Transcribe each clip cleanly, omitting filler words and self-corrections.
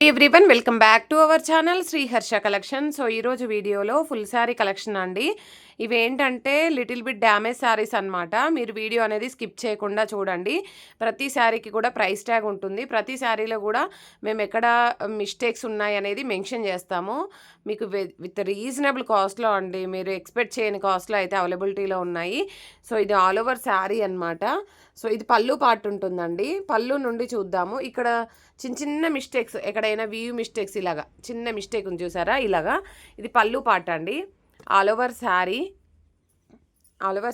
Everyone welcome back to our channel Shri Harsha collection. So ఈరోజు వీడియోలో full sari collection అండి. ఇవేంటంటే లిటిల్ బిట్ డ్యామేజ్ శారీస్ అనమాట. మీరు వీడియో అనేది స్కిప్ చేయకుండా చూడండి. ప్రతి శారీకి కూడా ప్రైస్ ట్యాగ్ ఉంటుంది. ప్రతి శారీలో కూడా మేము ఎక్కడ మిస్టేక్స్ ఉన్నాయి అనేది మెన్షన్ చేస్తాము. మీకు విత్ రీజనబుల్ కాస్ట్లో అండి, మీరు ఎక్స్పెక్ట్ చేయని కాస్ట్లో అయితే అవైలబిలిటీలో ఉన్నాయి. సో ఇది ఆల్ ఓవర్ శారీ అనమాట. సో ఇది పళ్ళు పార్ట్ ఉంటుందండి. పళ్ళు నుండి చూద్దాము. ఇక్కడ చిన్న చిన్న మిస్టేక్స్, ఎక్కడైనా వ్యూ మిస్టేక్స్ ఇలాగా చిన్న మిస్టేక్ ఉంది చూసారా, ఇలాగా ఇది పళ్ళు పార్ట్ అండి. ఆల్ ఓవర్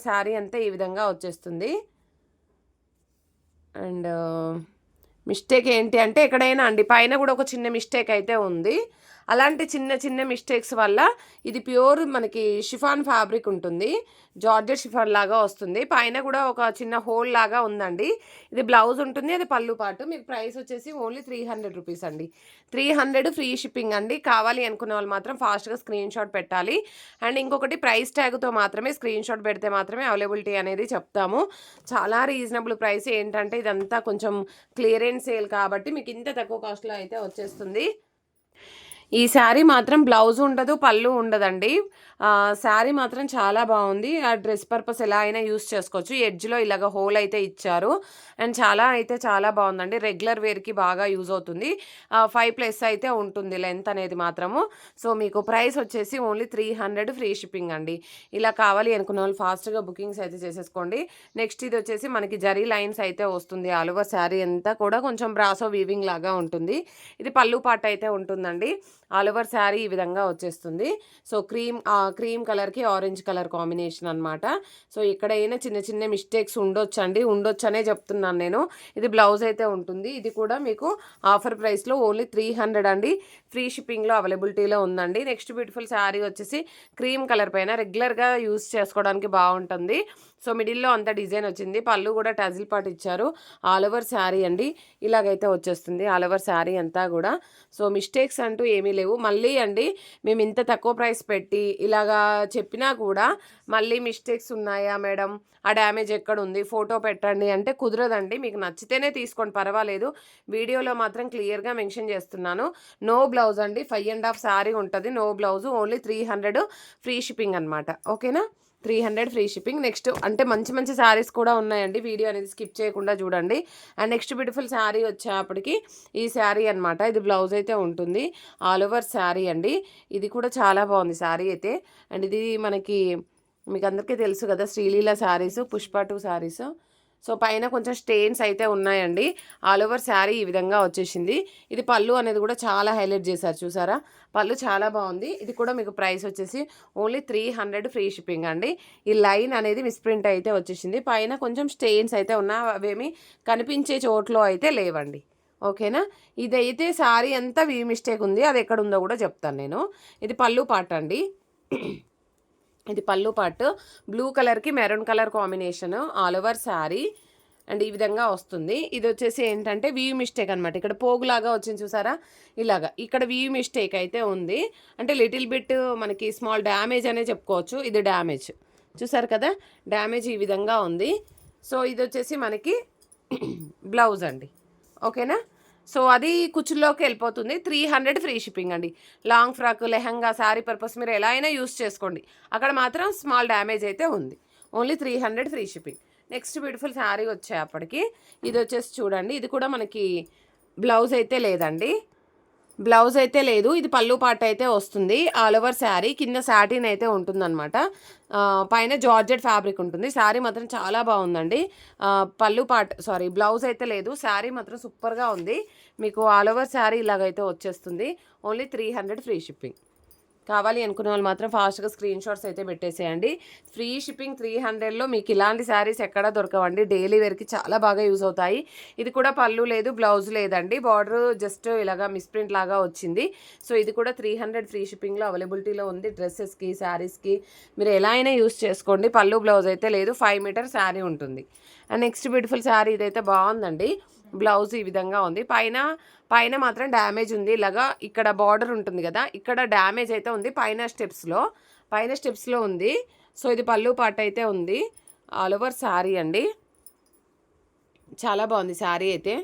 శారీ అంతా ఈ విధంగా వచ్చేస్తుంది. అండ్ మిస్టేక్ ఏంటి అంటే ఎక్కడైనా అండి పైన కూడా ఒక చిన్న మిస్టేక్ అయితే ఉంది. అలాంటి చిన్న చిన్న మిస్టేక్స్ వల్ల ఇది ప్యూర్ మనకి షిఫాన్ ఫ్యాబ్రిక్ ఉంటుంది, జార్జెట్ షిఫాన్ లాగా వస్తుంది. పైన కూడా ఒక చిన్న హోల్ లాగా ఉందండి. ఇది బ్లౌజ్ ఉంటుంది, అది పళ్ళు పాటు. మీకు ప్రైస్ వచ్చేసి ఓన్లీ 300 రూపీస్ అండి. 300 ఫ్రీ షిప్పింగ్ అండి. కావాలి అనుకునే వాళ్ళు మాత్రం ఫాస్ట్గా స్క్రీన్ షాట్ పెట్టాలి. అండ్ ఇంకొకటి ప్రైస్ ట్యాగ్తో మాత్రమే స్క్రీన్ షాట్ పెడితే మాత్రమే అవైలబిలిటీ అనేది చెప్తాము. చాలా రీజనబుల్ ప్రైస్. ఏంటంటే ఇదంతా కొంచెం క్లియరెన్స్ సేల్ కాబట్టి మీకు ఇంత తక్కువ కాస్ట్లో అయితే వచ్చేస్తుంది. ఈ శారీ మాత్రం బ్లౌజ్ ఉండదు, పళ్ళు ఉండదండి. శారీ మాత్రం చాలా బాగుంది. ఆ డ్రెస్ పర్పస్ ఎలా అయినా యూస్ చేసుకోవచ్చు. ఎడ్జ్లో ఇలాగ హోల్ అయితే ఇచ్చారు. అండ్ చాలా బాగుందండి. రెగ్యులర్ వేర్కి బాగా యూజ్ అవుతుంది. 5+ అయితే ఉంటుంది లెంత్ అనేది మాత్రము. సో మీకు ప్రైస్ వచ్చేసి ఓన్లీ 300 ఫ్రీ షిప్పింగ్ అండి. ఇలా కావాలి అనుకున్న వాళ్ళు ఫాస్ట్గా బుకింగ్స్ అయితే చేసేసుకోండి. నెక్స్ట్ ఇది వచ్చేసి మనకి జరీ లైన్స్ అయితే వస్తుంది. ఆల్ ఓవర్ శారీ అంతా కూడా కొంచెం బ్రాసో వీవింగ్ లాగా ఉంటుంది. ఇది పళ్ళు పార్ట్ అయితే ఉంటుందండి. ఆల్ ఓవర్ శారీ ఈ విధంగా వచ్చేస్తుంది. సో క్రీమ్ కలర్కి ఆరెంజ్ కలర్ కాంబినేషన్ అనమాట. సో ఎక్కడైనా చిన్న చిన్న మిస్టేక్స్ ఉండొచ్చనే చెప్తున్నాను నేను. ఇది బ్లౌజ్ అయితే ఉంటుంది. ఇది కూడా మీకు ఆఫర్ ప్రైస్లో ఓన్లీ 300 అండి. ఫ్రీ షిప్పింగ్లో అవైలబిలిటీలో ఉందండి. నెక్స్ట్ బ్యూటిఫుల్ శారీ వచ్చేసి క్రీమ్ కలర్ పైన రెగ్యులర్గా యూస్ చేసుకోవడానికి బాగుంటుంది. సో మిడిల్లో అంత డిజైన్ వచ్చింది. పళ్ళు కూడా టజిల్ పార్ట్ ఇచ్చారు. ఆల్ ఓవర్ శారీ అండి ఇలాగైతే వచ్చేస్తుంది. ఆల్ ఓవర్ శారీ అంతా కూడా. సో మిస్టేక్స్ అంటూ ఏమీ లేవు. మళ్ళీ అండి మేము ఇంత తక్కువ ప్రైస్ పెట్టి ఇలాగా చెప్పినా కూడా మళ్ళీ మిస్టేక్స్ ఉన్నాయా మేడం, ఆ డ్యామేజ్ ఎక్కడ ఉంది, ఫోటో పెట్టండి అంటే కుదరదండి. మీకు నచ్చితేనే తీసుకోండి, పర్వాలేదు. వీడియోలో మాత్రం క్లియర్గా మెన్షన్ చేస్తున్నాను. నో బ్లౌజ్ అండి. 5.5 శారీ ఉంటుంది. No blouse. Only 300 free shipping అనమాట. ఓకేనా, 300 ఫ్రీ షిప్పింగ్. నెక్స్ట్ అంటే మంచి మంచి శారీస్ కూడా ఉన్నాయండి. వీడియో అనేది స్కిప్ చేయకుండా చూడండి. అండ్ నెక్స్ట్ బ్యూటిఫుల్ శారీ వచ్చేప్పటికి ఈ శారీ అనమాట. ఇది బ్లౌజ్ అయితే ఉంటుంది. ఆల్ ఓవర్ శారీ అండి. ఇది కూడా చాలా బాగుంది శారీ అయితే. అండ్ ఇది మీకు అందరికీ తెలుసు కదా, శ్రీలీల శారీస్, పుష్ప 2 శారీస్. సో పైన కొంచెం స్టెయిన్స్ అయితే ఉన్నాయండి. ఆల్ ఓవర్ శారీ ఈ విధంగా వచ్చేసింది. ఇది పళ్ళు అనేది కూడా చాలా హైలైట్ చేశారు చూసారా, పళ్ళు చాలా బాగుంది. ఇది కూడా మీకు ప్రైస్ వచ్చేసి ఓన్లీ 300 ఫ్రీ షిప్పింగ్ అండి. ఈ లైన్ అనేది మిస్ప్రింట్ అయితే వచ్చేసింది. పైన కొంచెం స్టెయిన్స్ అయితే ఉన్నా, అవేమి కనిపించే చోట్లో అయితే లేవండి. ఓకేనా, ఇదైతే శారీ అంతా వీ మిస్టేక్ ఉంది. అది ఎక్కడ ఉందో కూడా చెప్తాను నేను. ఇది పళ్ళు పార్ట్ అండి. ఇది పళ్ళు పార్ట్. బ్లూ కలర్కి maroon colour combination all over sari. And ఈ విధంగా వస్తుంది. ఇది వచ్చేసి ఏంటంటే వ్యూ మిస్టేక్ అనమాట. ఇక్కడ పోగులాగా వచ్చింది చూసారా, ఇలాగా ఇక్కడ వ్యూ మిస్టేక్ అయితే ఉంది. అంటే లిటిల్ బిట్ మనకి స్మాల్ డ్యామేజ్ అనే చెప్పుకోవచ్చు. ఇది డ్యామేజ్ చూసారు కదా, డ్యామేజ్ ఈ విధంగా ఉంది. సో ఇది వచ్చేసి మనకి బ్లౌజ్ అండి. ఓకేనా, సో అది కుచ్చుల్లోకి వెళ్ళిపోతుంది. 300 ఫ్రీ షిప్పింగ్ అండి. Long frock, lehenga, sari purpose మీరు ఎలా అయినా యూస్ చేసుకోండి. అక్కడ మాత్రం స్మాల్ డ్యామేజ్ అయితే ఉంది. Only 300 free shipping. Next beautiful sari వచ్చేప్పటికి ఇది వచ్చేసి చూడండి. ఇది కూడా మనకి బ్లౌజ్ అయితే లేదండి. బ్లౌజ్ అయితే లేదు. ఇది పళ్ళు పార్ట్ అయితే వస్తుంది. ఆల్ ఓవర్ శారీ కింద సాటిన్ అయితే ఉంటుందన్నమాట. పైన జార్జెట్ ఫ్యాబ్రిక్ ఉంటుంది. శారీ మాత్రం చాలా బాగుందండి. బ్లౌజ్ అయితే లేదు. శారీ మాత్రం సూపర్గా ఉంది. మీకు ఆల్ ఓవర్ శారీ ఇలాగైతే వచ్చేస్తుంది. Only 300 free shipping. కావాలి అనుకునే వాళ్ళు మాత్రం ఫాస్ట్గా స్క్రీన్ షాట్స్ అయితే పెట్టేసేయండి. ఫ్రీ షిప్పింగ్ 300లో మీకు ఇలాంటి శారీస్ ఎక్కడా దొరకవండి. డైలీ వేర్కి చాలా బాగా యూజ్ అవుతాయి. ఇది కూడా పళ్ళు లేదు, బ్లౌజ్ లేదండి. బార్డర్ జస్ట్ ఇలాగా మిస్ప్రింట్ లాగా వచ్చింది. సో ఇది కూడా 300 ఫ్రీ షిప్పింగ్లో అవైలబిలిటీలో ఉంది. డ్రెస్సెస్కి, శారీస్కి మీరు ఎలా అయినా యూజ్ చేసుకోండి. పళ్ళు బ్లౌజ్ అయితే లేదు. 5 మీటర్ శారీ ఉంటుంది. అండ్ నెక్స్ట్ బ్యూటిఫుల్ శారీ ఇదైతే బాగుందండి. బ్లౌజ్ ఈ విధంగా ఉంది. పైన మాత్రం డ్యామేజ్ ఉంది. ఇలాగా ఇక్కడ బార్డర్ ఉంటుంది కదా, ఇక్కడ డ్యామేజ్ అయితే ఉంది పైన స్టెప్స్లో ఉంది. సో ఇది పళ్ళు పార్ట్ అయితే ఉంది. ఆల్ ఓవర్ శారీ అండి. చాలా బాగుంది శారీ అయితే.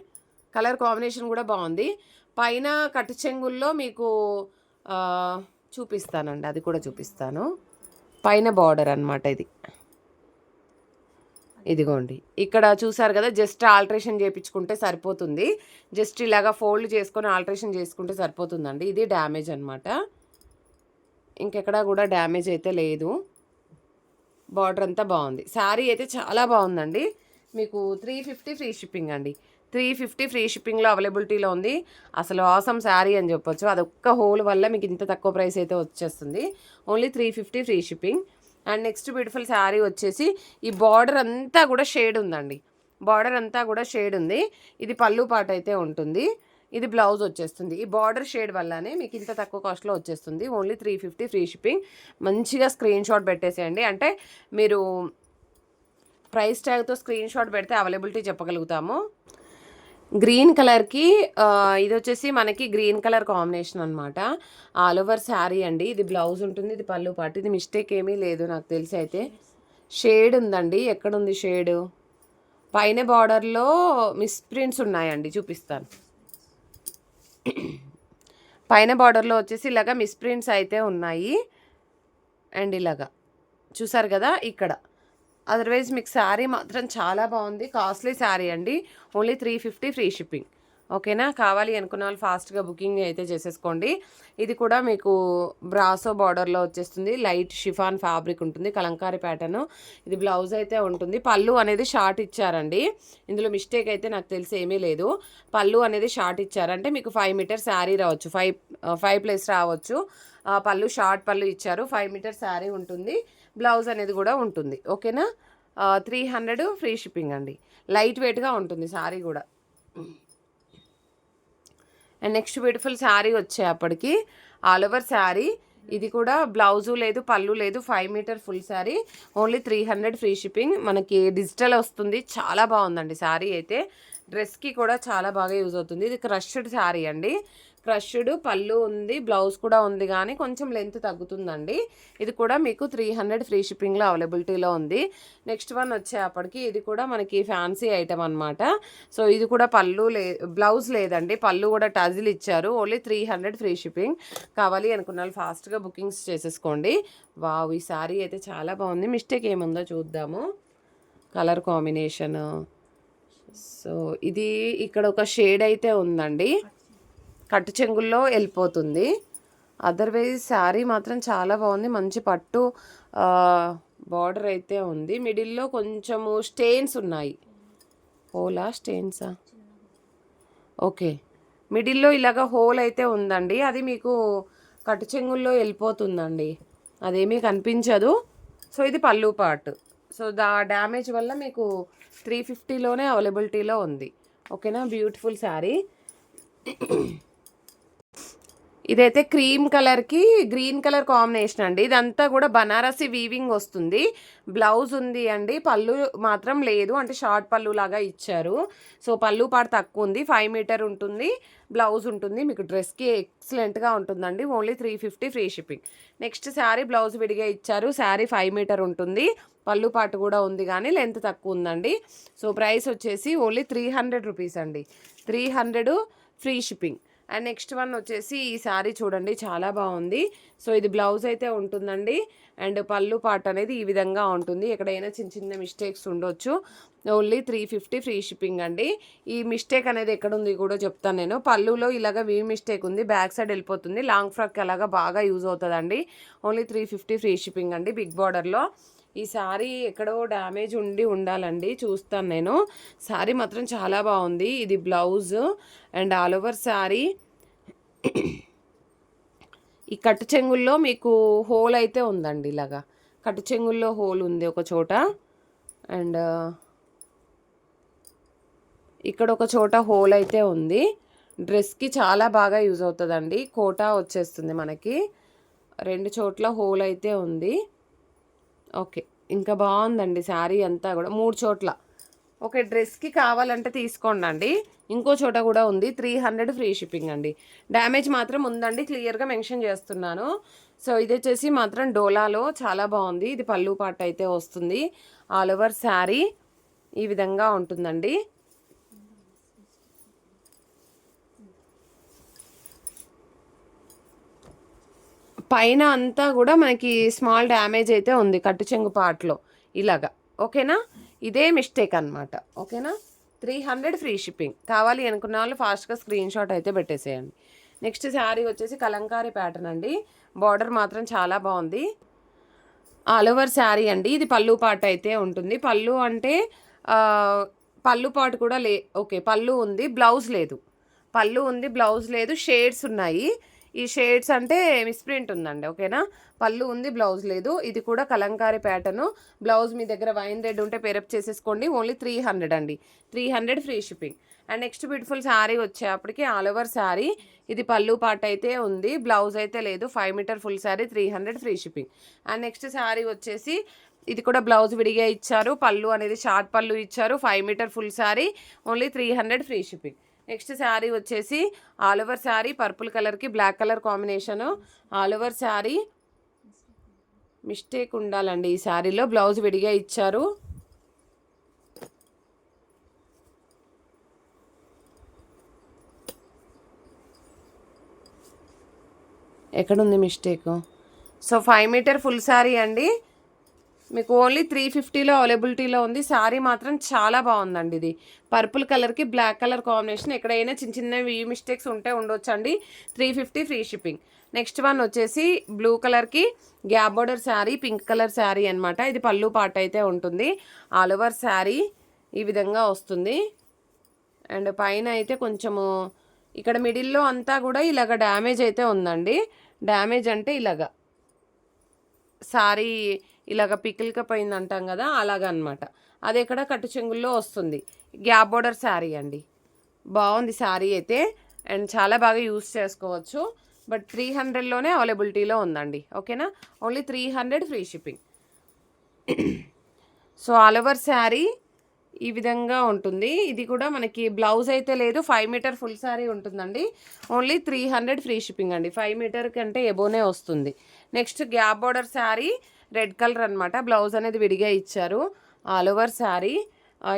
కలర్ కాంబినేషన్ కూడా బాగుంది. పైన కట్టు చెంగుల్లో మీకు చూపిస్తానండి, అది కూడా చూపిస్తాను. పైన బార్డర్ అనమాట ఇది. ఇదిగోండి, ఇక్కడ చూసారు కదా, జస్ట్ ఆల్ట్రేషన్ చేయించుకుంటే సరిపోతుంది. జస్ట్ ఇలాగా ఫోల్డ్ చేసుకొని ఆల్ట్రేషన్ చేసుకుంటే సరిపోతుందండి. ఇది డ్యామేజ్ అనమాట, ఇంకెక్కడా కూడా డ్యామేజ్ అయితే లేదు. బార్డర్ అంతా బాగుంది. శారీ అయితే చాలా బాగుందండి. మీకు 350 ఫ్రీ షిప్పింగ్ అండి. 350 ఫ్రీ షిప్పింగ్లో అవైలబిలిటీలో ఉంది. అసలు ఆసమ్ శారీ అని చెప్పొచ్చు. అదొక్క హోల్ వల్ల మీకు ఇంత తక్కువ ప్రైస్ అయితే వచ్చేస్తుంది. Only 350 free shipping. And next beautiful sari వచ్చేసి ఈ బార్డర్ అంతా కూడా షేడ్ ఉందండి. బార్డర్ అంతా కూడా షేడ్ ఉంది. ఇది పళ్ళు పాట అయితే ఉంటుంది. ఇది బ్లౌజ్ వచ్చేస్తుంది. ఈ బార్డర్ షేడ్ వల్లనే మీకు ఇంత తక్కువ కాస్ట్లో వచ్చేస్తుంది. Only 350 free shipping. మంచిగా స్క్రీన్ షాట్ పెట్టేసేయండి. అంటే మీరు ప్రైస్ ట్యాగ్తో స్క్రీన్ షాట్ పెడితే అవైలబిలిటీ చెప్పగలుగుతాము. గ్రీన్ కలర్కి ఇది వచ్చేసి మనకి గ్రీన్ కలర్ కాంబినేషన్ అనమాట. ఆల్ ఓవర్ శారీ అండి. ఇది బ్లౌజ్ ఉంటుంది, ఇది పళ్ళు పాటు. ఇది మిస్టేక్ ఏమీ లేదు నాకు తెలిసి అయితే. షేడ్ ఉందండి. ఎక్కడుంది షేడు? పైన బార్డర్లో మిస్ప్రింట్స్ ఉన్నాయండి, చూపిస్తాను. పైన బార్డర్లో వచ్చేసి ఇలాగా మిస్ప్రింట్స్ అయితే ఉన్నాయి. అండ్ ఇలాగా చూసారు కదా ఇక్కడ. అదర్వైజ్ మీకు శారీ మాత్రం చాలా బాగుంది. కాస్ట్లీ శారీ అండి. Only 350 free shipping. ఓకేనా? కావాలి అనుకున్న వాళ్ళు ఫాస్ట్గా బుకింగ్ అయితే చేసేసుకోండి. ఇది కూడా మీకు బ్రాసో బార్డర్లో వచ్చేస్తుంది. లైట్ షిఫాన్ ఫ్యాబ్రిక్ ఉంటుంది, కలంకారీ ప్యాటర్న్. ఇది బ్లౌజ్ అయితే ఉంటుంది. పళ్ళు అనేది షార్ట్ ఇచ్చారండి. ఇందులో మిస్టేక్ అయితే నాకు తెలిసి ఏమీ లేదు. పళ్ళు అనేది షార్ట్ ఇచ్చారంటే మీకు 5 మీటర్ శారీ రావచ్చు, 5+ రావచ్చు. పళ్ళు షార్ట్ పళ్ళు ఇచ్చారు. 5 మీటర్ శారీ ఉంటుంది. బ్లౌజ్ అనేది కూడా ఉంటుంది. ఓకేనా? 300 ఫ్రీ షిప్పింగ్ అండి. లైట్ వెయిట్గా ఉంటుంది శారీ కూడా. అండ్ నెక్స్ట్ బ్యూటిఫుల్ శారీ వచ్చేప్పటికి ఆల్ ఓవర్ శారీ. ఇది కూడా బ్లౌజు లేదు, పళ్ళు లేదు. 5 metre full sari. Only 300 free shipping. మనకి డిజిటల్ వస్తుంది. చాలా బాగుందండి శారీ అయితే. డ్రెస్కి కూడా చాలా బాగా యూజ్ అవుతుంది. ఇది క్రష్డ్ శారీ అండి. క్రష్డ్ పళ్ళు ఉంది, బ్లౌజ్ కూడా ఉంది, కానీ కొంచెం లెంత్ తగ్గుతుందండి. ఇది కూడా మీకు 300 ఫ్రీ షిప్పింగ్లో అవైలబిలిటీలో ఉంది. నెక్స్ట్ వన్ వచ్చేప్పటికి ఇది కూడా మనకి ఫ్యాన్సీ ఐటమ్ అనమాట. సో ఇది కూడా పళ్ళు బ్లౌజ్ లేదండి, పళ్ళు కూడా టజిల్ ఇచ్చారు. Only 300 free shipping. కావాలి అనుకున్న వాళ్ళు ఫాస్ట్గా బుకింగ్స్ చేసేసుకోండి. వావ్, ఈ శారీ అయితే చాలా బాగుంది. మిస్టేక్ ఏముందో చూద్దాము. Colour combination. సో ఇది ఇక్కడ ఒక షేడ్ అయితే ఉందండి, కట్టు చెంగుల్లో వెళ్ళిపోతుంది. అదర్వైజ్ శారీ మాత్రం చాలా బాగుంది. మంచి పట్టు బార్డర్ అయితే ఉంది. మిడిల్లో కొంచెము స్టెయిన్స్ ఉన్నాయి. హోలా స్టెయిన్సా? ఓకే, మిడిల్లో ఇలాగ హోల్ అయితే ఉందండి. అది మీకు కట్టు చెంగుల్లో వెళ్ళిపోతుందండి, అదేమీ కనిపించదు. సో ఇది పళ్ళు పార్ట్. సో డ్యామేజ్ వల్ల మీకు 350లోనే అవైలబిలిటీలో ఉంది. ఓకేనా? బ్యూటిఫుల్ శారీ. ఇదైతే క్రీమ్ కలర్కి గ్రీన్ కలర్ కాంబినేషన్ అండి. ఇదంతా కూడా బనారసి వీవింగ్ వస్తుంది. బ్లౌజ్ ఉంది అండి, పళ్ళు మాత్రం లేదు, అంటే షార్ట్ పళ్ళు లాగా ఇచ్చారు. సో పళ్ళు పాటు తక్కువ ఉంది. 5 మీటర్ ఉంటుంది, బ్లౌజ్ ఉంటుంది. మీకు డ్రెస్కి ఎక్సలెంట్గా ఉంటుందండి. Only 350 free shipping. Next sari blouse విడిగా ఇచ్చారు. శారీ 5 మీటర్ ఉంటుంది, పళ్ళు పాటు కూడా ఉంది, కానీ లెంత్ తక్కువ ఉందండి. సో ప్రైస్ వచ్చేసి ఓన్లీ 300 రూపీస్ అండి. 300 free shipping. And next one వచ్చేసి ఈ శారీ చూడండి, చాలా బాగుంది. సో ఇది బ్లౌజ్ అయితే ఉంటుందండి. అండ్ పళ్ళు పార్ట్ అనేది ఈ విధంగా ఉంటుంది. ఎక్కడైనా చిన్న చిన్న మిస్టేక్స్ ఉండొచ్చు. ఓన్లీ 350 ఫ్రీ షిప్పింగ్ అండి. ఈ మిస్టేక్ అనేది ఎక్కడుంది కూడా చెప్తాను నేను. పళ్ళులో ఇలాగ వీ మిస్టేక్ ఉంది, బ్యాక్ సైడ్ వెళ్ళిపోతుంది. లాంగ్ ఫ్రాక్ అలాగా బాగా యూజ్ అవుతుందండి. ఓన్లీ 350 ఫ్రీ షిప్పింగ్ అండి. బిగ్ బార్డర్లో ఈ శారీ ఎక్కడో డ్యామేజ్ ఉండాలండి, చూస్తాను నేను. శారీ మాత్రం చాలా బాగుంది. ఇది blouse and all over sari. ఈ కట్టు చెంగుల్లో మీకు హోల్ అయితే ఉందండి. ఇలాగా కట్టు చెంగుల్లో హోల్ ఉంది ఒక చోట, అండ్ ఇక్కడ ఒక చోట హోల్ అయితే ఉంది. డ్రెస్కి చాలా బాగా యూజ్ అవుతుందండి. కోటా వచ్చేస్తుంది మనకి. 2 చోట్ల హోల్ అయితే ఉంది. ఓకే, ఇంకా బాగుందండి శారీ అంతా కూడా. 3 చోట్ల. ఓకే, డ్రెస్కి కావాలంటే తీసుకోండి అండి. ఇంకో చోట కూడా ఉంది. 300 ఫ్రీ షిప్పింగ్ అండి. డ్యామేజ్ మాత్రం ఉందండి, క్లియర్గా మెన్షన్ చేస్తున్నాను. సో ఇది వచ్చేసి మాత్రం డోలాలో చాలా బాగుంది. ఇది పళ్ళు పాట అయితే వస్తుంది. ఆల్ ఓవర్ శారీ ఈ విధంగా ఉంటుందండి. పైన అంతా కూడా మనకి స్మాల్ డ్యామేజ్ అయితే ఉంది కట్టు చెంగు పార్ట్లో ఇలాగా. ఓకేనా, ఇదే మిస్టేక్ అనమాట. ఓకేనా, 300 ఫ్రీ షిప్పింగ్. కావాలి అనుకున్న వాళ్ళు ఫాస్ట్గా స్క్రీన్ షాట్ అయితే పెట్టేసేయండి. నెక్స్ట్ శారీ వచ్చేసి కలంకారీ ప్యాటర్న్ అండి. బార్డర్ మాత్రం చాలా బాగుంది. ఆల్ ఓవర్ శారీ అండి. ఇది పళ్ళు పాట అయితే ఉంటుంది. పళ్ళు అంటే పళ్ళు పాటు కూడా ఓకే, పళ్ళు ఉంది, బ్లౌజ్ లేదు. పళ్ళు ఉంది, బ్లౌజ్ లేదు, షేడ్స్ ఉన్నాయి. ఈ షేడ్స్ అంటే మిస్ప్రింట్ ఉందండి. ఓకేనా, పళ్ళు ఉంది, బ్లౌజ్ లేదు. ఇది కూడా కలంకారీ ప్యాటర్ను. బ్లౌజ్ మీ దగ్గర వైన్ రెడ్ ఉంటే పేరప్ చేసేసుకోండి. ఓన్లీ 300 అండి. 300 free shipping. And next beautiful sari వచ్చేప్పటికి ఆల్ ఓవర్ శారీ. ఇది పళ్ళు పాట అయితే ఉంది, బ్లౌజ్ అయితే లేదు. 5 metre full sari, 300 free shipping. And next sari వచ్చేసి ఇది కూడా బ్లౌజ్ విడిగా ఇచ్చారు, పళ్ళు అనేది షార్ట్ పళ్ళు ఇచ్చారు. 5 metre full sari, only 300 free shipping. Next sari వచ్చేసి ఆల్ ఓవర్ శారీ, పర్పుల్ కలర్కి black colour combination. All over sari. Mistake ఉండాలండి ఈ శారీలో, బ్లౌజ్ విడిగా ఇచ్చారు. ఎక్కడుంది mistake? So 5 metre full sari అండి. మీకు ఓన్లీ 350లో అవైలబిలిటీలో ఉంది. శారీ మాత్రం చాలా బాగుందండి. ఇది పర్పుల్ కలర్కి బ్లాక్ కలర్ కాంబినేషన్. ఎక్కడైనా చిన్న చిన్నవి మిస్టేక్స్ ఉంటే ఉండొచ్చు అండి. 350 ఫ్రీ షిప్పింగ్. నెక్స్ట్ వన్ వచ్చేసి బ్లూ కలర్కి gap border sari, pink colour sari అనమాట. ఇది పళ్ళు పాట అయితే ఉంటుంది. ఆల్ ఓవర్ శారీ ఈ విధంగా వస్తుంది. అండ్ పైన అయితే కొంచెము ఇక్కడ మిడిల్లో అంతా కూడా ఇలాగ డ్యామేజ్ అయితే ఉందండి. డ్యామేజ్ అంటే ఇలాగ శారీ ఇలాగ పికిల్గా పోయింది అంటాం కదా, అలాగనమాట. అది ఇక్కడ కట్టు చెంగుల్లో వస్తుంది. గ్యాప్ బోర్డర్ శారీ అండి. బాగుంది శారీ అయితే, అండ్ చాలా బాగా యూస్ చేసుకోవచ్చు. బట్ 300లోనే అవైలబిలిటీలో ఉందండి. ఓకేనా, only 300 free shipping. So all over sari ఈ విధంగా ఉంటుంది. ఇది కూడా మనకి బ్లౌజ్ అయితే లేదు. 5 మీటర్ ఫుల్ శారీ ఉంటుందండి. ఓన్లీ 300 ఫ్రీ షిప్పింగ్ అండి. 5 మీటర్ కంటే ఎబోనే వస్తుంది. Next gap border sari, red colour అనమాట. బ్లౌజ్ అనేది విడిగా ఇచ్చారు. All over sari.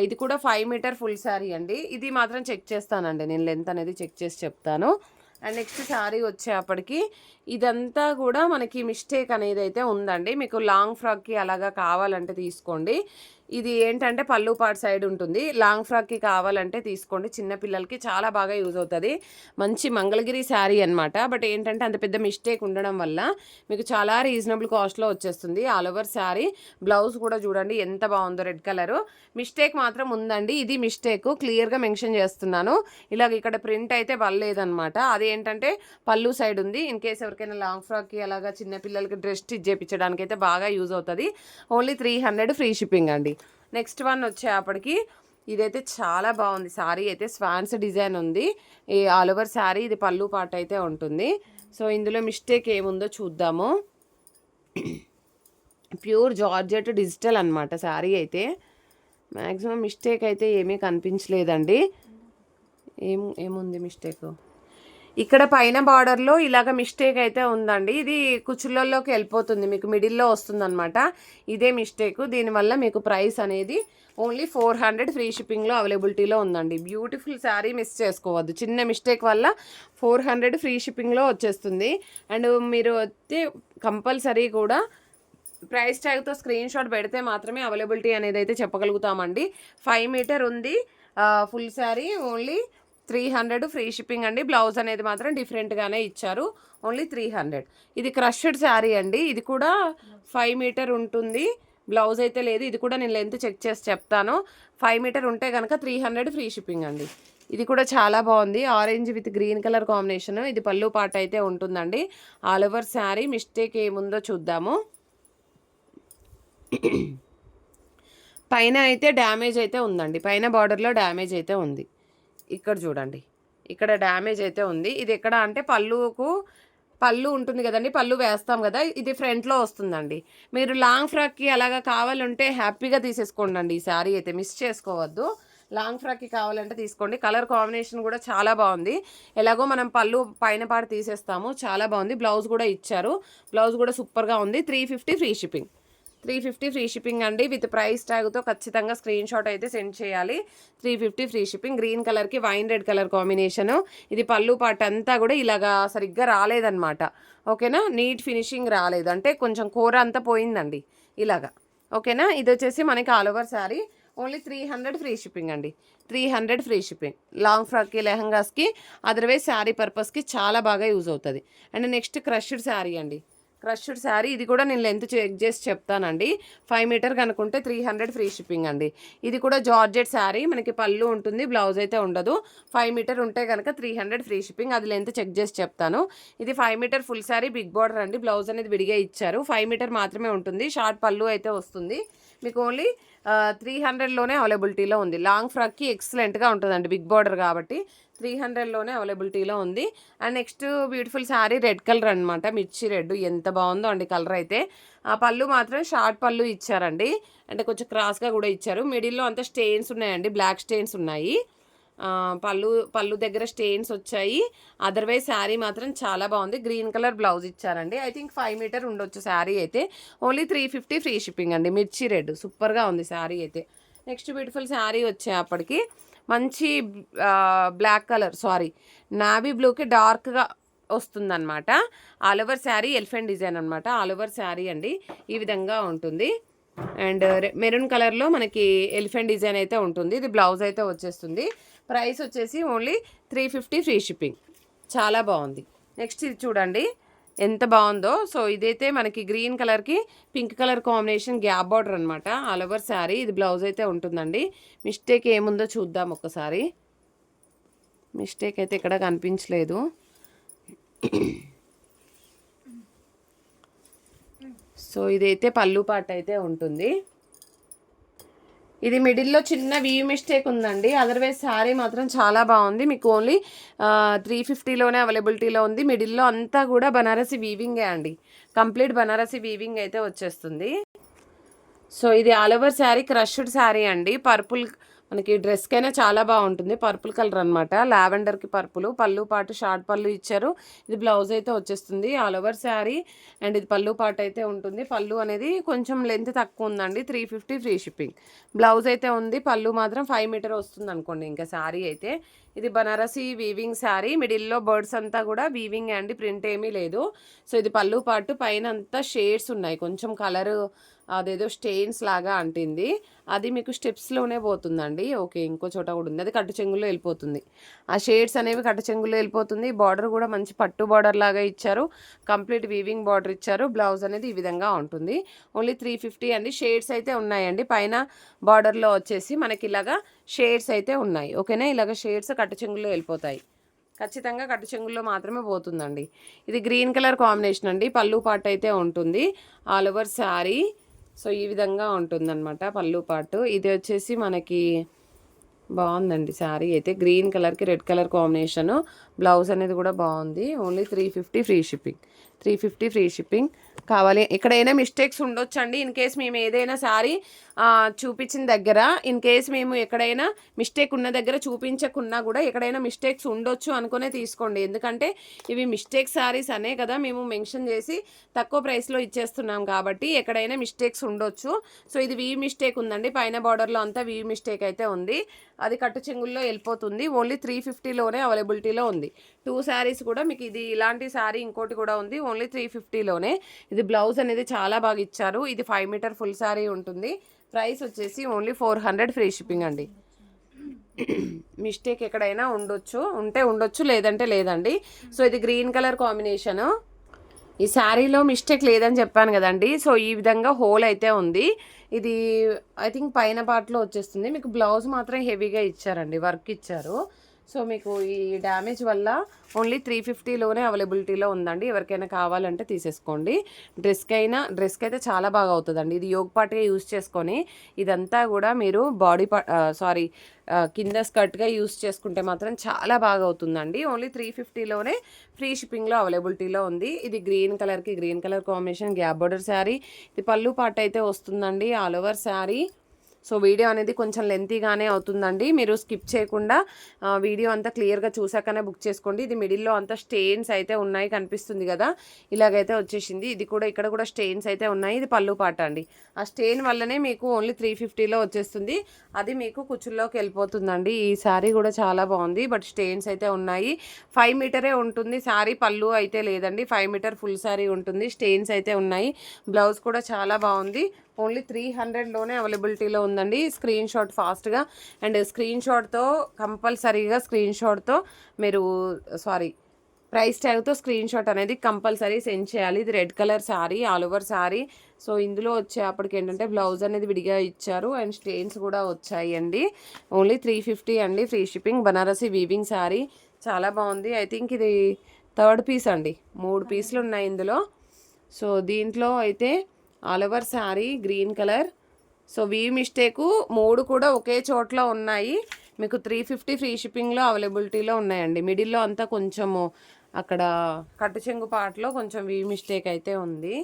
ఇది కూడా 5 మీటర్ ఫుల్ శారీ అండి. ఇది మాత్రం చెక్ చేస్తానండి, నేను లెంత్ అనేది చెక్ చేసి చెప్తాను. అండ్ నెక్స్ట్ శారీ వచ్చేప్పటికి ఇదంతా కూడా మనకి మిస్టేక్ అనేది అయితే ఉందండి. మీకు లాంగ్ ఫ్రాక్కి అలాగా కావాలంటే తీసుకోండి. ఇది ఏంటంటే పళ్ళు పాటు సైడ్ ఉంటుంది. లాంగ్ ఫ్రాక్కి కావాలంటే తీసుకోండి. చిన్నపిల్లలకి చాలా బాగా యూజ్ అవుతుంది. మంచి మంగళగిరి శారీ అనమాట. బట్ ఏంటంటే అంత పెద్ద మిస్టేక్ ఉండడం వల్ల మీకు చాలా రీజనబుల్ కాస్ట్లో వచ్చేస్తుంది. All over sari. బ్లౌజ్ కూడా చూడండి ఎంత బాగుందో, రెడ్ కలరు. మిస్టేక్ మాత్రం ఉందండి. ఇది మిస్టేక్ క్లియర్గా మెన్షన్ చేస్తున్నాను. ఇలాగ ఇక్కడ ప్రింట్ అయితే పర్లేదనమాట. అది ఏంటంటే పళ్ళు సైడ్ ఉంది. ఇన్ కేస్ ఎవరికైనా లాంగ్ ఫ్రాక్కి అలాగా చిన్నపిల్లలకి డ్రెస్ స్టిచ్ చేయించడానికి అయితే బాగా యూజ్ అవుతుంది. ఓన్లీ 300 ఫ్రీ షిప్పింగ్ అండి. నెక్స్ట్ వన్ వచ్చేప్పటికి ఇదైతే చాలా బాగుంది. శారీ అయితే స్వాన్స్ డిజైన్ ఉంది. ఈ ఆల్ ఓవర్ శారీ. ఇది పళ్ళు పాట అయితే ఉంటుంది. సో ఇందులో మిస్టేక్ ఏముందో చూద్దాము. ప్యూర్ జార్జెట్ డిజిటల్ అనమాట శారీ అయితే. మ్యాక్సిమం మిస్టేక్ అయితే ఏమీ కనిపించలేదండి. ఏముంది మిస్టేక్? ఇక్కడ పైన బార్డర్లో ఇలాగ మిస్టేక్ అయితే ఉందండి. ఇది కుచ్చులలోకి వెళ్ళిపోతుంది, మీకు మిడిల్లో వస్తుంది అనమాట. ఇదే మిస్టేక్. దీనివల్ల మీకు ప్రైస్ అనేది ఓన్లీ 400 ఫ్రీ షిప్పింగ్లో అవైలబిలిటీలో ఉందండి. బ్యూటిఫుల్ శారీ మిస్ చేసుకోవద్దు. చిన్న మిస్టేక్ వల్ల 400 ఫ్రీ షిప్పింగ్లో వచ్చేస్తుంది. అండ్ మీరు అయితే కంపల్సరీ కూడా ప్రైస్ ట్యాగ్తో స్క్రీన్ షాట్ పెడితే మాత్రమే అవైలబిలిటీ అనేది అయితే చెప్పగలుగుతామండి. 5 మీటర్ ఉంది full sari. Only 300 free shipping అండి. బ్లౌజ్ అనేది మాత్రం డిఫరెంట్గానే ఇచ్చారు. ఓన్లీ 300. ఇది క్రష్డ్ శారీ అండి. ఇది కూడా 5 మీటర్ ఉంటుంది. బ్లౌజ్ అయితే లేదు. ఇది కూడా నేను లెంత్ చెక్ చేసి చెప్తాను. 5 మీటర్ ఉంటే కనుక 300 ఫ్రీ షిప్పింగ్ అండి. ఇది కూడా చాలా బాగుంది. Orange with green colour combination. ఇది పళ్ళు పాట అయితే ఉంటుందండి. All over sari. మిస్టేక్ ఏముందో చూద్దాము. పైన అయితే డ్యామేజ్ అయితే ఉందండి. పైన బార్డర్లో డ్యామేజ్ అయితే ఉంది. ఇక్కడ చూడండి, ఇక్కడ డ్యామేజ్ అయితే ఉంది. ఇది ఎక్కడ అంటే పళ్ళు ఉంటుంది కదండి, పళ్ళు వేస్తాం కదా, ఇది ఫ్రంట్లో వస్తుందండి. మీరు లాంగ్ ఫ్రాక్కి అలాగా కావాలంటే హ్యాపీగా తీసేసుకోండి. ఈ శారీ అయితే మిస్ చేసుకోవద్దు. లాంగ్ ఫ్రాక్కి కావాలంటే తీసుకోండి. కలర్ కాంబినేషన్ కూడా చాలా బాగుంది. ఎలాగో మనం పళ్ళు పైన పాటు తీసేస్తాము. చాలా బాగుంది. బ్లౌజ్ కూడా ఇచ్చారు. బ్లౌజ్ కూడా సూపర్గా ఉంది. 350 ఫ్రీ షిప్పింగ్. 350 ఫ్రీ షిప్పింగ్ అండి. విత్ ప్రైస్ ట్యాగ్తో ఖచ్చితంగా స్క్రీన్ షాట్ అయితే సెండ్ చేయాలి. 350 ఫ్రీ షిప్పింగ్. గ్రీన్ కలర్కి వైన్ రెడ్ కలర్ కాంబినేషను. ఇది పళ్ళు పాట అంతా కూడా ఇలాగా సరిగ్గా రాలేదన్నమాట. ఓకేనా, నీట్ ఫినిషింగ్ రాలేదు, అంటే కొంచెం కూర అంతా పోయిందండి ఇలాగా. ఓకేనా, ఇది వచ్చేసి మనకి all over sari. Only 300 free shipping అండి. 300 ఫ్రీ షిప్పింగ్. లాంగ్ ఫ్రాక్కి, లెహంగాస్కి, అదర్వైజ్ శారీ పర్పస్కి చాలా బాగా యూజ్ అవుతుంది. అండ్ నెక్స్ట్ క్రష్డ్ శారీ అండి. క్రష్డ్ శారీ ఇది కూడా నేను లెంత్ చెక్ చేసి చెప్తానండి. 5 మీటర్ కనుకుంటే 300 ఫ్రీ షిప్పింగ్ అండి. ఇది కూడా జార్జెట్ శారీ, మనకి పళ్ళు ఉంటుంది, బ్లౌజ్ అయితే ఉండదు. 5 మీటర్ ఉంటే కనుక 300 ఫ్రీ షిప్పింగ్. అది లెంత్ చెక్ చేసి చెప్తాను. ఇది 5 metre full sari, big border అండి. బ్లౌజ్ అనేది విడిగా ఇచ్చారు. 5 మీటర్ మాత్రమే ఉంటుంది. షార్ట్ పళ్ళు అయితే వస్తుంది. మీకు ఓన్లీ 300లోనే అవైలబిలిటీలో ఉంది. లాంగ్ ఫ్రాక్కి ఎక్సలెంట్గా ఉంటుందండి, బిగ్ బార్డర్ కాబట్టి 300లోనే అవైలబిలిటీలో ఉంది. And next beautiful sari red colour అనమాట, మిర్చి రెడ్. ఎంత బాగుందో అండి కలర్ అయితే. ఆ పళ్ళు మాత్రం షార్ట్ పళ్ళు ఇచ్చారండి, అంటే కొంచెం క్రాస్గా కూడా ఇచ్చారు. మిడిల్లో అంతా స్టెయిన్స్ ఉన్నాయండి, బ్లాక్ స్టెయిన్స్ ఉన్నాయి. పళ్ళు దగ్గర స్టెయిన్స్ వచ్చాయి. అదర్వైజ్ శారీ మాత్రం చాలా బాగుంది. గ్రీన్ కలర్ బ్లౌజ్ ఇచ్చారండి. ఐ థింక్ 5 మీటర్ ఉండొచ్చు శారీ అయితే. ఓన్లీ 350 ఫ్రీ షిప్పింగ్ అండి. మిర్చి రెడ్ సూపర్గా ఉంది శారీ అయితే. నెక్స్ట్ బ్యూటిఫుల్ శారీ వచ్చేప్పటికి మంచి బ్లాక్ కలర్, నావీ బ్లూకి డార్క్గా వస్తుందన్నమాట. All over sari elephant design అనమాట. ఆల్ ఓవర్ శారీ అండి ఈ విధంగా ఉంటుంది. అండ్ మెరూన్ కలర్లో మనకి ఎలిఫెంట్ డిజైన్ అయితే ఉంటుంది. ఇది బ్లౌజ్ అయితే వచ్చేస్తుంది. ప్రైస్ వచ్చేసి ఓన్లీ 350 ఫ్రీ షిప్పింగ్. చాలా బాగుంది. నెక్స్ట్ ఇది చూడండి ఎంత బాగుందో. సో ఇదైతే మనకి గ్రీన్ కలర్కి pink colour combination gap border అనమాట. All over sari. ఇది బ్లౌజ్ అయితే ఉంటుందండి. మిస్టేక్ ఏముందో చూద్దాం ఒక్కసారి. మిస్టేక్ అయితే ఇక్కడ కనిపించలేదు. సో ఇదైతే పళ్ళు పాట అయితే ఉంటుంది. ఇది మిడిల్లో చిన్న వీ మిస్టేక్ ఉందండి. అదర్వైజ్ శారీ మాత్రం చాలా బాగుంది. మీకు ఓన్లీ 350లోనే అవైలబిలిటీలో ఉంది. మిడిల్లో అంతా కూడా బనారసి వీవింగే అండి. కంప్లీట్ బనారసి వీవింగ్ అయితే వచ్చేస్తుంది. సో ఇది all over sari crushed sari అండి. పర్పుల్ మనకి డ్రెస్కైనా చాలా బాగుంటుంది. పర్పుల్ కలర్ అనమాట, లావెండర్కి పర్పుల్. పళ్ళు పాటు షార్ట్ పళ్ళు ఇచ్చారు. ఇది బ్లౌజ్ అయితే వచ్చేస్తుంది. All over sari. అండ్ ఇది పళ్ళు పాటు అయితే ఉంటుంది. పళ్ళు అనేది కొంచెం లెంత్ తక్కువ ఉందండి. 350 ఫ్రీ షిప్పింగ్. బ్లౌజ్ అయితే ఉంది. పళ్ళు మాత్రం 5 మీటర్ వస్తుంది అనుకోండి ఇంకా శారీ అయితే. ఇది బనారసి వీవింగ్ శారీ. మిడిల్లో బర్డ్స్ అంతా కూడా వీవింగ్ అండి, ప్రింట్ ఏమీ లేదు. సో ఇది పళ్ళు పాటు. పైన అంతా షేడ్స్ ఉన్నాయి, కొంచెం కలర్ అదేదో స్టెయిన్స్ లాగా అంటింది. అది మీకు స్టెప్స్లోనే పోతుందండి. ఓకే, ఇంకో చోట కూడా ఉంది, అది కట్టు చెంగుల్లో వెళ్ళిపోతుంది. ఆ షేడ్స్ అనేవి కట్టు చెంగుల్లో వెళ్ళిపోతుంది. బార్డర్ కూడా మంచి పట్టు బార్డర్ లాగా ఇచ్చారు. కంప్లీట్ వీవింగ్ బార్డర్ ఇచ్చారు. బ్లౌజ్ అనేది ఈ విధంగా ఉంటుంది. ఓన్లీ 350 అండి. షేడ్స్ అయితే ఉన్నాయండి. పైన బార్డర్లో వచ్చేసి మనకి ఇలాగా షేడ్స్ అయితే ఉన్నాయి. ఓకేనా, ఇలాగ షేడ్స్ కట్టు చెంగుల్లో వెళ్ళిపోతాయి. ఖచ్చితంగా కట్టు చెంగుల్లో మాత్రమే పోతుందండి. ఇది గ్రీన్ కలర్ కాంబినేషన్ అండి. పళ్ళు పాటు అయితే ఉంటుంది. All over sari. సో ఈ విధంగా ఉంటుందన్నమాట పళ్ళు పాటు. ఇది వచ్చేసి మనకి బాగుందండి శారీ అయితే. గ్రీన్ కలర్కి రెడ్ కలర్ కాంబినేషను. బ్లౌజ్ అనేది కూడా బాగుంది. Only 350 free shipping. 350 free shipping. కావాలి ఎక్కడైనా మిస్టేక్స్ ఉండొచ్చండి. ఇన్ కేస్ మేము ఏదైనా శారీ చూపించిన దగ్గర ఇన్ కేస్ మేము ఎక్కడైనా మిస్టేక్ ఉన్న దగ్గర చూపించకున్నా కూడా ఎక్కడైనా మిస్టేక్స్ ఉండొచ్చు అనుకునే తీసుకోండి. ఎందుకంటే ఇవి మిస్టేక్ శారీస్ అనే కదా మేము మెన్షన్ చేసి తక్కువ ప్రైస్లో ఇచ్చేస్తున్నాం కాబట్టి ఎక్కడైనా మిస్టేక్స్ ఉండొచ్చు. సో ఇది వీ మిస్టేక్ ఉందండి. పైన బార్డర్లో అంతా వీ మిస్టేక్ అయితే ఉంది. అది కట్టు చెంగుల్లో వెళ్ళిపోతుంది. ఓన్లీ 350లోనే అవైలబిలిటీలో ఉంది. 2 శారీస్ కూడా మీకు ఇది ఇలాంటి శారీ ఇంకోటి కూడా ఉంది. ఓన్లీ 350లోనే. ఇది బ్లౌజ్ అనేది చాలా బాగా ఇచ్చారు. ఇది 5 మీటర్ ఫుల్ శారీ ఉంటుంది. ప్రైస్ వచ్చేసి ఓన్లీ 400 ఫ్రీ షిప్పింగ్ అండి. మిస్టేక్ ఎక్కడైనా ఉండొచ్చు లేదంటే లేదండి. సో ఇది గ్రీన్ కలర్ కాంబినేషను. ఈ శారీలో మిస్టేక్ లేదని చెప్పాను కదండి. సో ఈ విధంగా హోల్ అయితే ఉంది. ఇది ఐ థింక్ పైన పార్ట్లో వచ్చేస్తుంది. మీకు బ్లౌజ్ మాత్రం హెవీగా ఇచ్చారండి, వర్క్ ఇచ్చారు. సో మీకు ఈ డ్యామేజ్ వల్ల ఓన్లీ 350లోనే అవైలబిలిటీలో ఉందండి. ఎవరికైనా కావాలంటే తీసేసుకోండి. డ్రెస్కి అయితే చాలా బాగా అవుతుందండి. ఇది యోగ్ పార్ట్గా యూజ్ చేసుకొని ఇదంతా కూడా మీరు కింద స్కర్ట్గా యూజ్ చేసుకుంటే మాత్రం చాలా బాగా అవుతుందండి. ఓన్లీ 350లోనే ఫ్రీ షిప్పింగ్లో అవైలబిలిటీలో ఉంది. ఇది గ్రీన్ కలర్కి green colour combination gap border sari. ఇది పళ్ళు పార్ట్ అయితే వస్తుందండి. All over sari. So video అనేది కొంచెం లెంతీగానే అవుతుందండి, మీరు స్కిప్ చేయకుండా వీడియో అంతా క్లియర్గా చూసాకనే బుక్ చేసుకోండి. ఇది మిడిల్లో అంతా స్టెయిన్స్ అయితే ఉన్నాయి, కనిపిస్తుంది కదా, ఇలాగైతే వచ్చేసింది. ఇది కూడా ఇక్కడ కూడా స్టెయిన్స్ అయితే ఉన్నాయి. ఇది పళ్ళు పాట అండి. ఆ స్టెయిన్ వల్లనే మీకు ఓన్లీ 350లో వచ్చేస్తుంది, అది మీకు కుచ్చుల్లోకి వెళ్ళిపోతుందండి. ఈ శారీ కూడా చాలా బాగుంది, బట్ స్టెయిన్స్ అయితే ఉన్నాయి. 5 మీటరే ఉంటుంది శారీ, పళ్ళు అయితే లేదండి. 5 మీటర్ ఫుల్ శారీ ఉంటుంది, స్టెయిన్స్ అయితే ఉన్నాయి. బ్లౌజ్ కూడా చాలా బాగుంది. ఓన్లీ 300లోనే అవైలబిలిటీలో ఉందండి. స్క్రీన్ షాట్ ఫాస్ట్గా, అండ్ స్క్రీన్ షాట్తో కంపల్సరీగా మీరు ప్రైస్ ట్యాగ్తో స్క్రీన్ షాట్ అనేది కంపల్సరీ సెండ్ చేయాలి. ఇది red colour sari, all over sari. So ఇందులో వచ్చేప్పటికి ఏంటంటే బ్లౌజ్ అనేది విడిగా ఇచ్చారు, అండ్ స్టెయిన్స్ కూడా వచ్చాయి అండి. ఓన్లీ 350 అండి, free shipping. Banarasi weaving sari చాలా బాగుంది. ఐ థింక్ ఇది 3rd పీస్ అండి, 3 పీసులు ఉన్నాయి ఇందులో. సో దీంట్లో అయితే all over sari green colour. So mistake 3 కూడా ఒకే చోట్ల ఉన్నాయి. మీకు 350 ఫ్రీ షిప్పింగ్లో అవైలబిలిటీలో ఉన్నాయండి. మిడిల్లో అంతా కొంచెము అక్కడ కట్టు చెంగు పాటలో కొంచెం మిస్టేక్ అయితే ఉంది.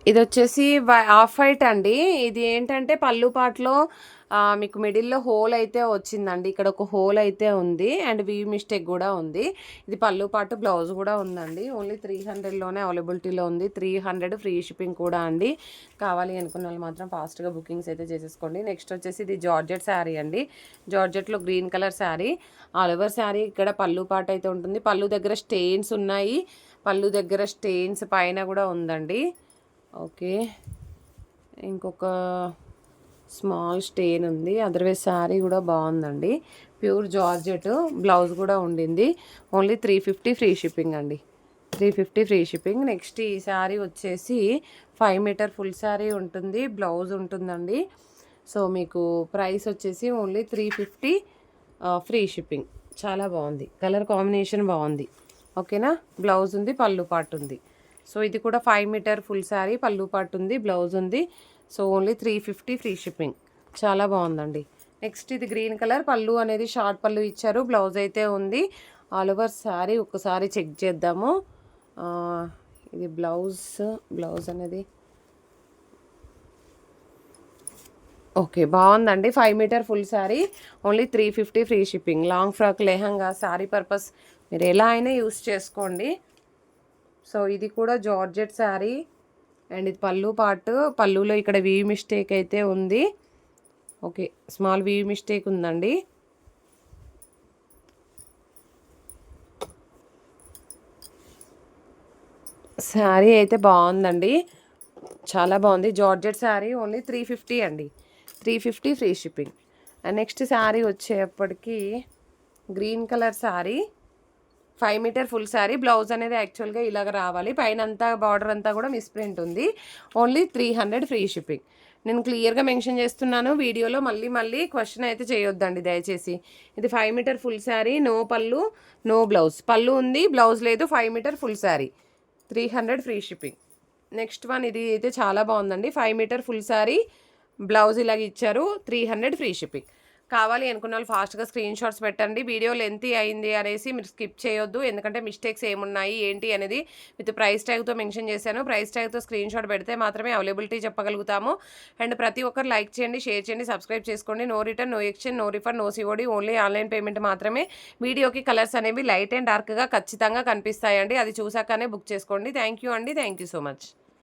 ఇది వచ్చేసి ఆఫ్ వైట్ అండి. ఇది ఏంటంటే పళ్ళు పాటలో మీకు మిడిల్లో హోల్ అయితే వచ్చిందండి, ఇక్కడ ఒక హోల్ అయితే ఉంది, అండ్ మిస్టేక్ కూడా ఉంది. ఇది పళ్ళు పాటు, బ్లౌజ్ కూడా ఉందండి. ఓన్లీ 300లోనే అవైలబిలిటీలో ఉంది. 300 ఫ్రీ షిప్పింగ్ కూడా అండి. కావాలి అనుకున్న వాళ్ళు మాత్రం ఫాస్ట్గా బుకింగ్స్ అయితే చేసేసుకోండి. నెక్స్ట్ వచ్చేసి ఇది జార్జెట్ శారీ అండి. జార్జెట్లో green colour sari, all over sari. ఇక్కడ పళ్ళు పాట అయితే ఉంటుంది. పళ్ళు దగ్గర స్టెయిన్స్ ఉన్నాయి, పళ్ళు దగ్గర స్టెయిన్స్ పైన కూడా ఉందండి. ఓకే, ఇంకొక స్మాల్ స్టెయిన్ ఉంది. అదర్వైజ్ శారీ కూడా బాగుందండి, ప్యూర్ జార్జెట్. బ్లౌజ్ కూడా ఉండింది. ఓన్లీ 350 ఫ్రీ షిప్పింగ్ అండి, 350 ఫ్రీ షిప్పింగ్. నెక్స్ట్ ఈ శారీ వచ్చేసి 5 మీటర్ ఫుల్ శారీ ఉంటుంది, బ్లౌజ్ ఉంటుందండి. సో మీకు ప్రైస్ వచ్చేసి ఓన్లీ 350 ఫ్రీ షిప్పింగ్. చాలా బాగుంది, కలర్ కాంబినేషన్ బాగుంది. ఓకేనా, బ్లౌజ్ ఉంది, పళ్ళు పాటు ఉంది. సో ఇది కూడా 5 మీటర్ ఫుల్ శారీ, పళ్ళు పాటు ఉంది, బ్లౌజ్ ఉంది. So only 350 free shipping. చాలా బాగుందండి. నెక్స్ట్ ఇది గ్రీన్ కలర్, పళ్ళు అనేది షార్ట్ పళ్ళు ఇచ్చారు, బ్లౌజ్ అయితే ఉంది. ఆల్ ఓవర్ శారీ ఒకసారి చెక్ చేద్దాము. ఇది బ్లౌజ్ అనేది ఓకే, బాగుందండి. 5 metre full sari, only 350 free shipping. Long frock, lehenga, sari purpose మీరు ఎలా అయినా యూస్ చేసుకోండి. సో ఇది కూడా జార్జెట్ శారీ, అండ్ ఇది పళ్ళు పార్ట్. పళ్ళులో ఇక్కడ మిస్టేక్ అయితే ఉంది. ఓకే, స్మాల్ మిస్టేక్ ఉందండి. శారీ అయితే బాగుందండి, చాలా బాగుంది. జార్జెట్ శారీ ఓన్లీ 350 అండి, 350 free shipping. And next sari వచ్చేప్పటికి green colour sari, 5 metre full sari. Blouse అనేది యాక్చువల్గా ఇలాగ రావాలి, పైన అంతా బార్డర్ అంతా కూడా మిస్ప్రింట్ ఉంది. Only 300 free shipping. నేను క్లియర్గా మెన్షన్ చేస్తున్నాను వీడియోలో, మళ్ళీ క్వశ్చన్ అయితే చేయొద్దండి దయచేసి. ఇది 5 మీటర్ ఫుల్ శారీ, నో పళ్ళు, నో బ్లౌజ్. పళ్ళు ఉంది, బ్లౌజ్ లేదు. 5 metre full sari, 300 free shipping. Next one ఇది అయితే చాలా బాగుందండి. 5 మీటర్ ఫుల్ శారీ, బ్లౌజ్ ఇలాగ ఇచ్చారు, 300 ఫ్రీ షిప్పింగ్. కావాలి అనుకున్న వాళ్ళు ఫాస్ట్గా స్క్రీన్ షాట్స్ పెట్టండి. వీడియో లెంతీ అయింది అనేసి మీరు స్కిప్ చేయొద్దు, ఎందుకంటే మిస్టేక్స్ ఏమున్నాయి ఏంటి అనేది విత్ ప్రైస్ ట్యాగ్తో మెన్షన్ చేశాను. ప్రైస్ ట్యాగ్తో స్క్రీన్ షాట్ పెడితే మాత్రమే అవైలబిలిటీ చెప్పగలుగుతాము. అండ్ ప్రతి ఒక్కరు లైక్ చేయండి, షేర్ చేయండి, సబ్స్క్రైబ్ చేసుకోండి. No return, no exchange, no refund, no COD, only online payment మాత్రమే. వీడియోకి కలర్స్ అనేవి లైట్ అండ్ డార్క్గా ఖచ్చితంగా కనిపిస్తాయండి, అది చూసాకనే బుక్ చేసుకోండి. థ్యాంక్ యూ అండి, థ్యాంక్ యూ సో మచ్.